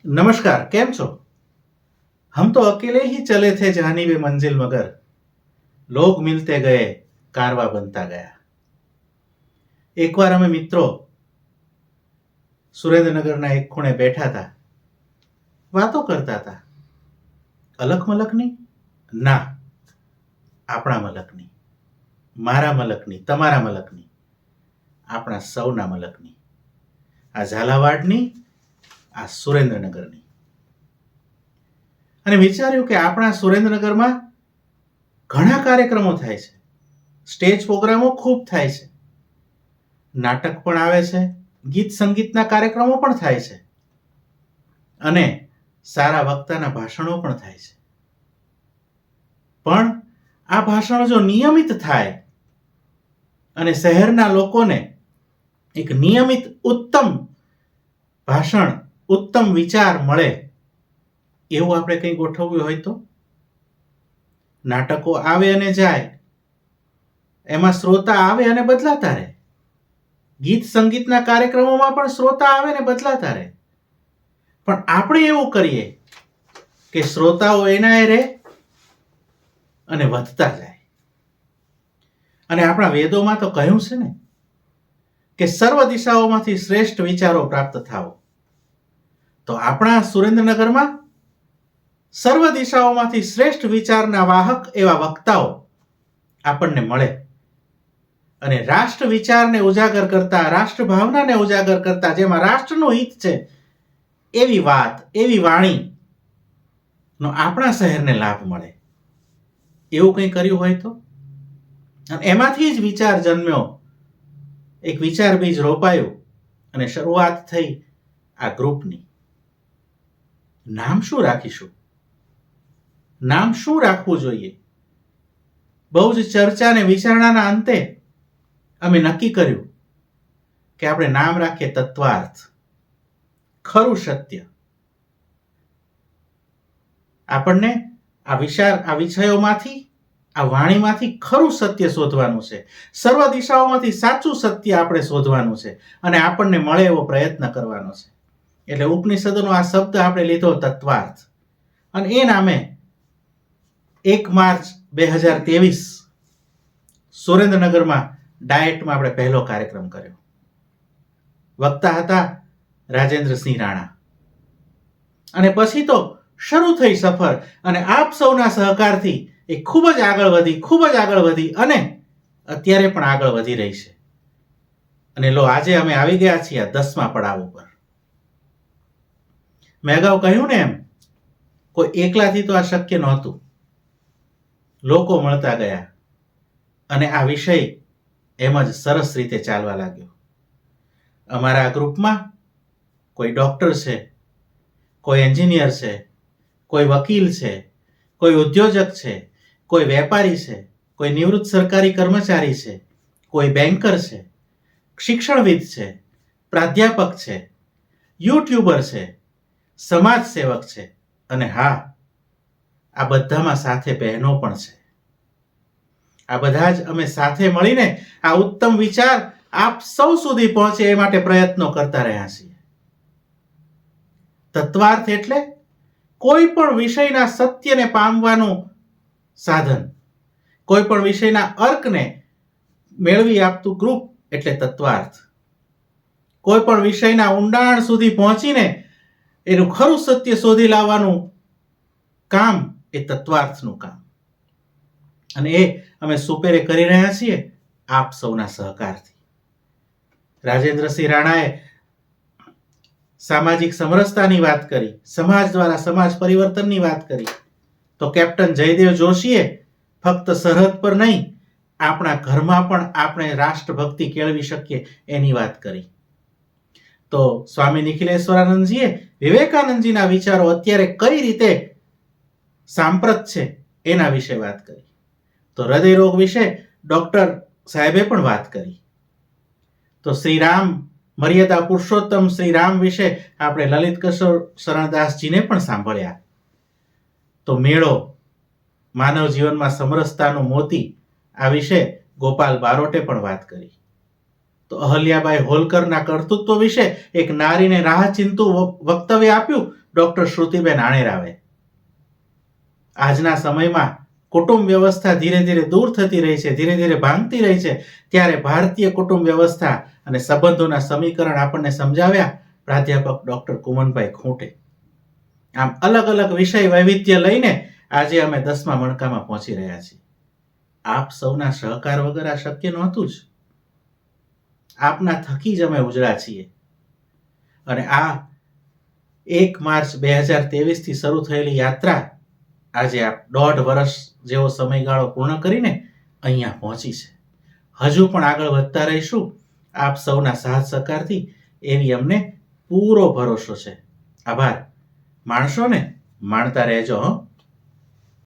नमस्कार, केम छो? हम तो अकेले ही चले थे जानिबे मंजिल मगर लोग मिलते गए, कारवा बनता गया। एक बार અમે મિત્રો સુરેન્દ્રનગરના એક ખૂણે બેઠા હતા, વાતો કરતા હતા. અલખ મલકની? ના, આપણા મલકની, મારા મલકની, તમારા મલકની, આપણા સૌના મલકની, આ ઝાલાવાડની, આ સુરેન્દ્રનગરની. અને વિચાર્યું કે આપણા સુરેન્દ્રનગરમાં ઘણા કાર્યક્રમો થાય છે, સ્ટેજ પ્રોગ્રામો ખૂબ થાય છે, નાટક પણ આવે છે, ગીત સંગીતના કાર્યક્રમો પણ થાય છે અને સારા વક્તાના ભાષણો પણ થાય છે. પણ આ ભાષણો જો નિયમિત થાય અને શહેરના લોકોને એક નિયમિત ઉત્તમ ભાષણ, ઉત્તમ વિચાર મળે એવું આપણે કંઈ ગોઠવ્યું હોય તો? નાટકો આવે અને જાય, એમાં શ્રોતા આવે અને બદલાતા રહે. ગીત સંગીતના કાર્યક્રમોમાં પણ શ્રોતા આવે ને બદલાતા રહે. પણ આપણે એવું કરીએ કે શ્રોતાઓ એના રહે અને વધતા જાય. અને આપણા વેદોમાં તો કહ્યું છે ને કે સર્વ દિશાઓમાંથી શ્રેષ્ઠ વિચારો પ્રાપ્ત થાવ. તો આપણા સુરેન્દ્રનગરમાં સર્વ દિશાઓમાંથી શ્રેષ્ઠ વિચારના વાહક એવા વક્તાઓ આપણને મળે અને રાષ્ટ્ર વિચારને ઉજાગર કરતા, રાષ્ટ્ર ભાવનાને ઉજાગર કરતા, જેમાં રાષ્ટ્રનું હિત છે એવી વાત, એવી વાણીનો આપણા શહેરને લાભ મળે. એવું કંઈ કર્યું હોય તો? અને એમાંથી જ વિચાર જન્મ્યો, એક વિચાર બીજ રોપાયું અને શરૂઆત થઈ આ ગ્રુપની. નામ શું રાખીશું? નામ શું રાખવું જોઈએ? બહુ જ ચર્ચા અને વિચારણાના અંતે અમે નક્કી કર્યું કે આપણે નામ રાખીએ તત્વાર્થ, ખરું સત્ય. આપણને આ વિષયોમાંથી, આ વાણીમાંથી ખરું સત્ય શોધવાનું છે. સર્વ દિશાઓમાંથી સાચું સત્ય આપણે શોધવાનું છે અને આપણને મળે એવો પ્રયત્ન કરવાનો છે. એટલે ઉપનિષદોનો આ શબ્દ આપણે લીધો તત્વાર્થ. અને એ નામે 1 માર્ચ 2023 સુરેન્દ્રનગરમાં ડાયટમાં આપણે પહેલો કાર્યક્રમ કર્યો. વક્તા હતા રાજેન્દ્રસિંહ રાણા. અને પછી તો શરૂ થઈ સફર અને આપ સૌના સહકારથી એ ખૂબ જ આગળ વધી અને અત્યારે પણ આગળ વધી રહી છે. અને આજે અમે આવી ગયા છીએ આ 10મા પડાવ ઉપર. મેં અગાઉ કહ્યું ને એમ, કોઈ એકલાથી તો આ શક્ય નહોતું. લોકો મળતા ગયા અને આ વિષય એમ જ સરસ રીતે ચાલવા લાગ્યો. અમારા ગ્રુપમાં કોઈ ડોક્ટર છે, કોઈ એન્જિનિયર છે, કોઈ વકીલ છે, કોઈ ઉદ્યોજક છે, કોઈ વેપારી છે, કોઈ નિવૃત્ત સરકારી કર્મચારી છે, કોઈ બેન્કર છે, શિક્ષણવિદ છે, પ્રાધ્યાપક છે, યુટ્યુબર છે, સમાજ સેવક છે અને હા, આ બધામાં સાથે બહેનો પણ છે. આ બધા જ અમે સાથે મળીને આ ઉત્તમ વિચાર આપ સૌ સુધી પહોંચે એ માટે પ્રયત્નો કરતા રહ્યા છીએ. તત્વાર્થ એટલે કોઈ પણ વિષયના સત્યને પામવાનું સાધન, કોઈ પણ વિષયના અર્કને મેળવી આપતું ગ્રુપ એટલે તત્વાર્થ. કોઈ પણ વિષયના ઊંડાણ સુધી પહોંચીને એનું ખરું સત્ય શોધી લાવવાનું કામ એ તત્વાર્થનું કામ. અને એ અમે સુપેરે કરી રહ્યા છીએ આપ સૌના સહકારથી. રાજેન્દ્રસિંહ રાણાએ સામાજિક સમરસતાની વાત કરી, સમાજ દ્વારા સમાજ પરિવર્તનની વાત કરી, તો કેપ્ટન જયદેવ જોશીએ ફક્ત સરહદ પર નહીં, આપણા ઘરમાં પણ આપણે રાષ્ટ્રભક્તિ કેળવી શકીએ એની વાત કરી. તો સ્વામી નિખિલેશ્વરાનંદજીએ વિવેકાનંદજીના વિચારો અત્યારે કઈ રીતે સાંપ્રત છે એના વિશે વાત કરી. તો હૃદયરોગ વિશે ડોક્ટર સાહેબે પણ વાત કરી. તો શ્રી રામ, મર્યાદા પુરુષોત્તમ શ્રી રામ વિશે આપણે લલિત કિશોર શરણદાસજીને પણ સાંભળ્યા. તો મેળો, માનવ જીવનમાં સમરસતાનો મોતી, આ વિશે ગોપાલ બારોટે પણ વાત કરી. તો અહલ્યાબાઈ હોલકરના કર્તૃત્વ વિશે એક નારીને રાહ ચિંતું વક્તવ્ય આપ્યું ડોક્ટર શ્રુતિબેન આણેરાવે. આજના સમયમાં કુટુંબ વ્યવસ્થા ધીરે ધીરે દૂર થતી રહી છે, ધીરે ધીરે ભાંગતી રહી છે, ત્યારે ભારતીય કુટુંબ વ્યવસ્થા અને સંબંધોના સમીકરણ આપણને સમજાવ્યા પ્રાધ્યાપક ડોક્ટર કુમનભાઈ ખૂંટે. આમ અલગ અલગ વિષય વૈવિધ્ય લઈને આજે અમે 10મા મણકામાં પહોંચી રહ્યા છીએ. આપ સૌના સહકાર વગર આ શક્ય નહોતું જ. આપના થકી જ અમે ઉજળા છીએ. અને આ 1 માર્ચ 2023 થી શરૂ થયેલી યાત્રા આજે આપ 1.5 વર્ષ જેવો સમયગાળો પૂર્ણ કરીને અહીંયા પહોંચી છે. હજુ પણ આગળ વધતા રહીશું આપ સૌના સાથ સહકારથી, એવી અમને પૂરો ભરોસો છે. આભાર. માણશો ને માણતા રહેજો.